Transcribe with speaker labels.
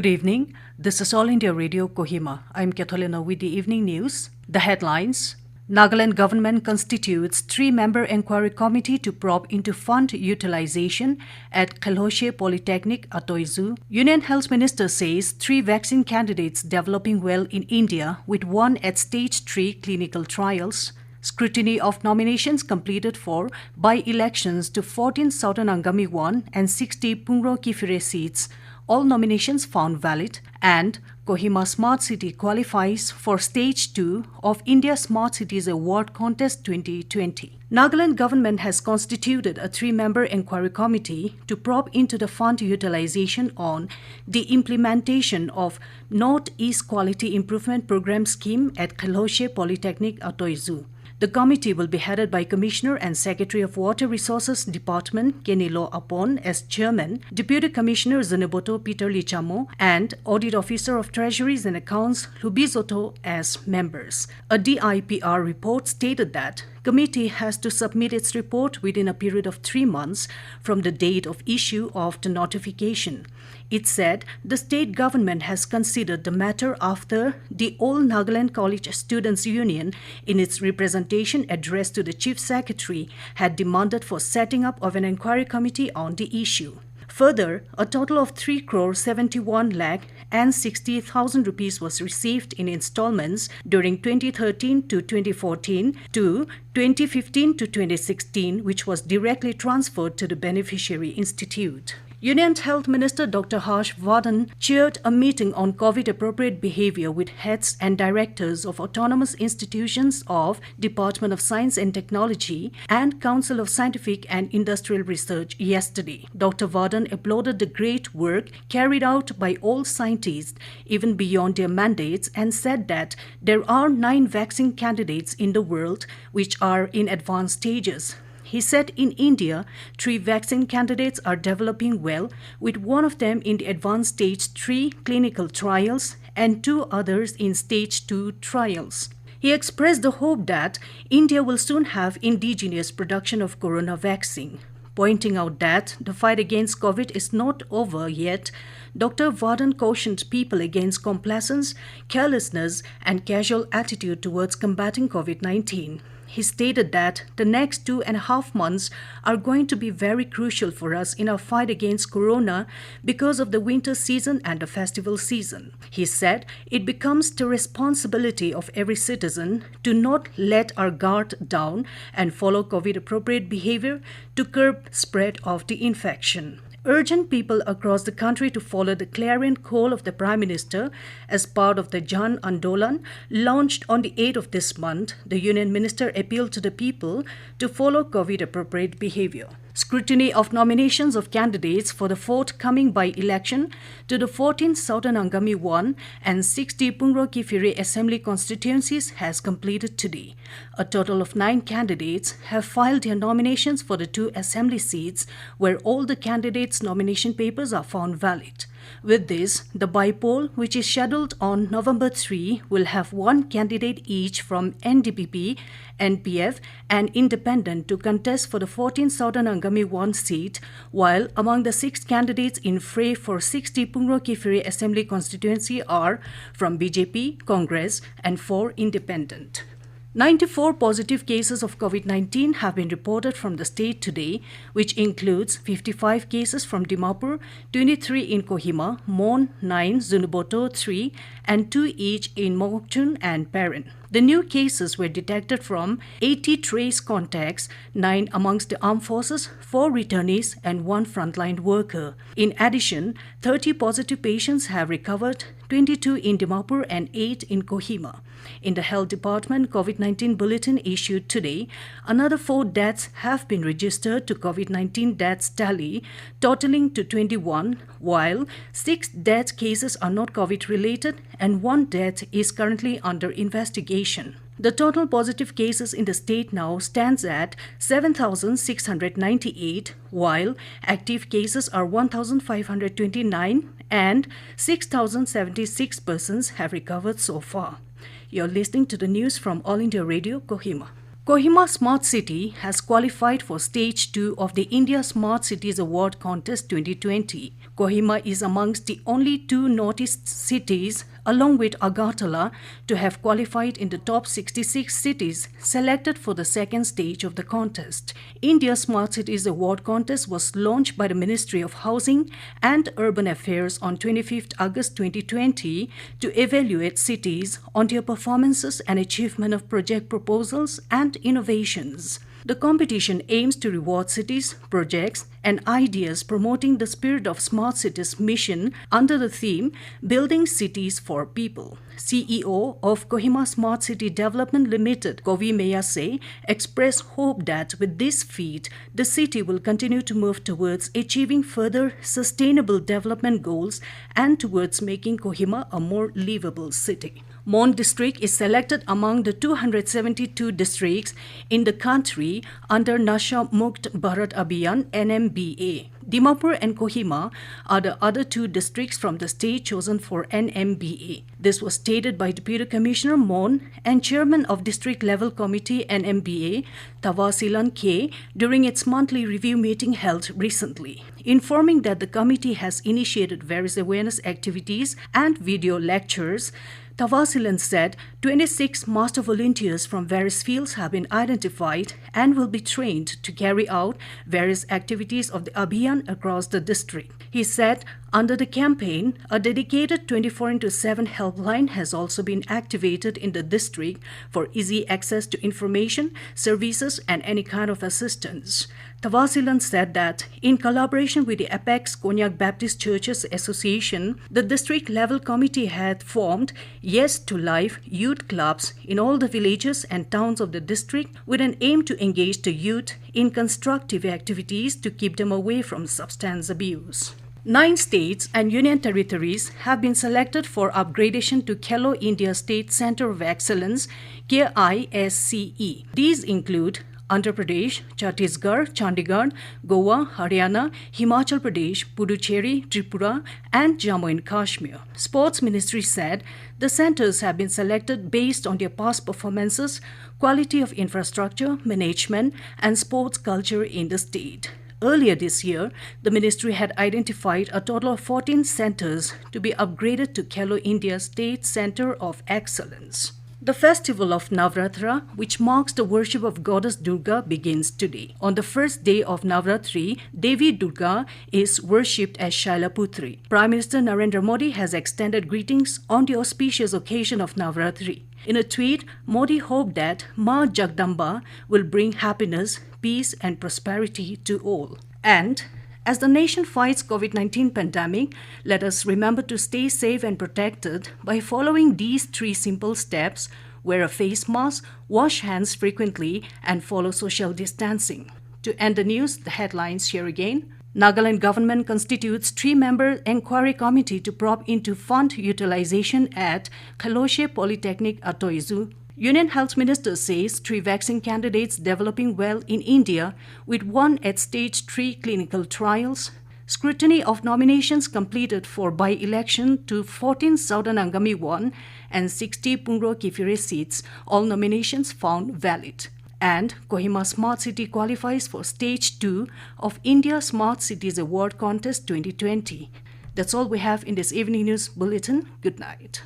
Speaker 1: Good evening. This is All India Radio Kohima. I'm Katholina with the evening news. The headlines. Nagaland government constitutes 3-member inquiry committee to probe into fund utilization at Khaloshe Polytechnic, Atoizu. Union Health Minister says 3 vaccine candidates developing well in India with 1 at stage 3 clinical trials. Scrutiny of nominations completed for by-elections to 14 Southern Angami 1 and 60 Pungro Kifire seats. All nominations found valid, and Kohima Smart City qualifies for Stage 2 of India Smart Cities Award Contest 2020. Nagaland government has constituted a 3-member inquiry committee to probe into the fund utilization on the implementation of North-East Quality Improvement Program scheme at Khaloshe Polytechnic, Atoizu. The committee will be headed by Commissioner and Secretary of Water Resources Department Kenilo Apon as Chairman, Deputy Commissioner Zenoboto Peter Lichamo, and Audit Officer of Treasuries and Accounts Lubizoto as members. A DIPR report stated that committee has to submit its report within a period of 3 months from the date of issue of the notification. It said the state government has considered the matter after the All Nagaland College Students' Union, in its representation addressed to the Chief Secretary, had demanded for setting up of an inquiry committee on the issue. Further, a total of 3,71,60,000 rupees was received in installments during 2013 to 2014 to 2015 to 2016, which was directly transferred to the beneficiary institute. Union Health Minister Dr. Harsh Vardhan chaired a meeting on COVID-appropriate behavior with heads and directors of autonomous institutions of Department of Science and Technology and Council of Scientific and Industrial Research yesterday. Dr. Vardhan applauded the great work carried out by all scientists, even beyond their mandates, and said that there are 9 vaccine candidates in the world which are in advanced stages. He said in India, 3 vaccine candidates are developing well, with 1 of them in the advanced stage 3 clinical trials and 2 others in stage 2 trials. He expressed the hope that India will soon have indigenous production of corona vaccine. Pointing out that the fight against COVID is not over yet, Dr. Vardhan cautioned people against complacence, carelessness, and casual attitude towards combating COVID-19. He stated that the next 2.5 months are going to be very crucial for us in our fight against corona because of the winter season and the festival season. He said it becomes the responsibility of every citizen to not let our guard down and follow COVID-appropriate behavior to curb spread of the infection. Urging people across the country to follow the clarion call of the Prime Minister as part of the Jan Andolan launched on the 8th of this month, the Union Minister appealed to the people to follow COVID-appropriate behavior. Scrutiny of nominations of candidates for the forthcoming by-election to the 14 Southern Angami 1 and 60 Pungro Kifire Assembly constituencies has completed today. A total of 9 candidates have filed their nominations for the 2 assembly seats where all the candidates' nomination papers are found valid. With this, the by-poll, which is scheduled on November 3, will have 1 candidate each from NDPP, NPF and Independent to contest for the 14 Southern Angami 1 seat, while among the 6 candidates in fray for 60 Pungro Kifire Assembly constituency are from BJP, Congress and 4 Independent. 94 positive cases of COVID-19 have been reported from the state today, which includes 55 cases from Dimapur, 23 in Kohima, Mon 9, Zenoboto 3, and 2 each in Mokokchung and Perin. The new cases were detected from 80 trace contacts, 9 amongst the armed forces, 4 returnees and 1 frontline worker. In addition, 30 positive patients have recovered, 22 in Dimapur and 8 in Kohima. In the Health Department COVID-19 bulletin issued today, another 4 deaths have been registered to COVID-19 deaths tally, totaling to 21, while 6 death cases are not COVID-related and 1 death is currently under investigation. The total positive cases in the state now stands at 7,698, while active cases are 1,529 and 6,076 persons have recovered so far. You're listening to the news from All India Radio, Kohima. Kohima Smart City has qualified for Stage 2 of the India Smart Cities Award Contest 2020. Kohima is amongst the only two Northeast cities, along with Agartala, to have qualified in the top 66 cities selected for the second stage of the contest. India Smart Cities Award Contest was launched by the Ministry of Housing and Urban Affairs on 25th August 2020 to evaluate cities on their performances and achievement of project proposals and innovations. The competition aims to reward cities, projects, and ideas promoting the spirit of Smart Cities mission under the theme Building Cities for People. CEO of Kohima Smart City Development Limited, Kovi Meyase, expressed hope that with this feat, the city will continue to move towards achieving further sustainable development goals and towards making Kohima a more livable city. Mon district is selected among the 272 districts in the country under Nasha Mukt Bharat Abhiyan NMBA. Dimapur and Kohima are the other two districts from the state chosen for NMBA. This was stated by Deputy Commissioner Mon and Chairman of District Level Committee NMBA, Tawasilan K, during its monthly review meeting held recently, informing that the committee has initiated various awareness activities and video lectures. Tawasilan said 26 master volunteers from various fields have been identified and will be trained to carry out various activities of the Abhiyan across the district. He said under the campaign, a dedicated 24/7 helpline has also been activated in the district for easy access to information, services, and any kind of assistance. Tawasilan said that in collaboration with the Apex Konyak Baptist Churches Association, the district level committee had formed Yes to Life youth clubs in all the villages and towns of the district with an aim to engage the youth in constructive activities to keep them away from substance abuse. 9 states and union territories have been selected for upgradation to Khelo India State Centre of Excellence, KISCE. These include Andhra Pradesh, Chhattisgarh, Chandigarh, Goa, Haryana, Himachal Pradesh, Puducherry, Tripura, and Jammu and Kashmir. Sports Ministry said the centers have been selected based on their past performances, quality of infrastructure, management, and sports culture in the state. Earlier this year, the ministry had identified a total of 14 centers to be upgraded to Khelo India State Centre of Excellence. The festival of Navratra, which marks the worship of goddess Durga, begins today. On the first day of Navratri, Devi Durga is worshipped as Shailaputri. Prime Minister Narendra Modi has extended greetings on the auspicious occasion of Navratri. In a tweet, Modi hoped that Ma Jagdamba will bring happiness, peace and prosperity to all. And as the nation fights COVID-19 pandemic, let us remember to stay safe and protected by following these 3 simple steps: wear a face mask, wash hands frequently, and follow social distancing. To end the news, the headlines here again. Nagaland government constitutes 3-member inquiry committee to probe into fund utilization at Khaloshe Polytechnic Atoizu. Union Health Minister says 3 vaccine candidates developing well in India, with 1 at stage 3 clinical trials. Scrutiny of nominations completed for by-election to 14 Southern Angami 1 and 60 Pungro Kifire seats, all nominations found valid. And Kohima Smart City qualifies for Stage 2 of India Smart Cities Award Contest 2020. That's all we have in this evening news bulletin. Good night.